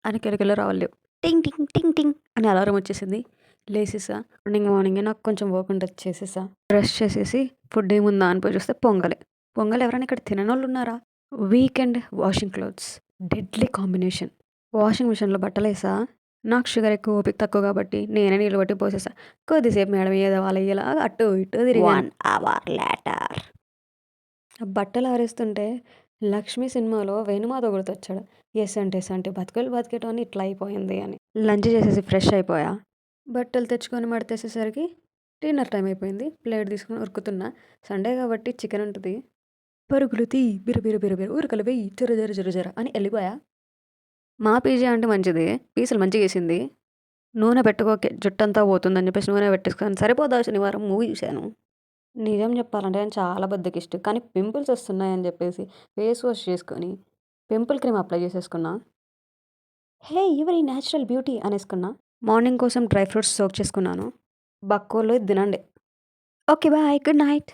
అని కిలకిల రావాలి. టింగ్ టింగ్ టింగ్ టింగ్ అని అలారం వచ్చేసింది. లేసేసా. మార్నింగే నాకు కొంచెం వర్క్ ఉంటది చేసేసా. బ్రష్ చేసేసి ఫుడ్ ఏముందా అని పోయి చూస్తే పొంగలే. పొంగల్ ఎవరైనా ఇక్కడ తిననోళ్ళున్నారా? Weekend washing clothes. Deadly combination. Washing మిషన్‌లో బట్టలేసా. నాకు షుగర్ ఎక్కువ, ఓపిక తక్కువ కాబట్టి నేనే నీళ్ళు పట్టి పోసేసా. కొద్దిసేపు మేడ మీద వాళ్ళయ్యేలాగా అటు ఇటు తిరిగాను. 1 అవర్ లేటర్. బట్టలు ఆరేస్తుంటే 'లక్ష్మి' సినిమాలో వేణుమాధవ్ గుర్తొచ్చాడు. ఎస్ అంటే ఎస్ అంటే బతుకులు బతికేయటం అని ఇట్లా అయిపోయింది అని. లంచ్ చేసేసి ఫ్రెష్ అయిపోయా. బట్టలు తెచ్చుకొని మడతేసేసరికి డిన్నర్ టైం అయిపోయింది. ప్లేట్ తీసుకొని ఉరుకుతున్నా. సండే కాబట్టి చికెన్ ఉంటుంది. పరుగులు తీ బిర బిర బిర బిర ఉరకలు వెయ్యి జర జర జర జర అని వెళ్ళిపోయా. మా పీజీ అంటే మంచిది. పీసులు మంచిగేసింది. నూనె పెట్టుకోకే జుట్టంతా పోతుందని చెప్పేసి నూనె పెట్టేసుకొని సరిపోదా శనివారం మూవీ చూశాను. నిజం చెప్పాలంటే నేను చాలా బద్ధకిష్టి. కానీ పింపుల్స్ వస్తున్నాయని చెప్పేసి ఫేస్ వాష్ చేసుకొని పింపుల్ క్రీమ్ అప్లై చేసేసుకున్నా. హే ఎవరి న్యాచురల్ బ్యూటీ అనేసుకున్నా. మార్నింగ్ కోసం డ్రై ఫ్రూట్స్ సోక్ చేసుకున్నాను. బక్కోళ్ళు ఇది తినండి. Okay bye. Good night.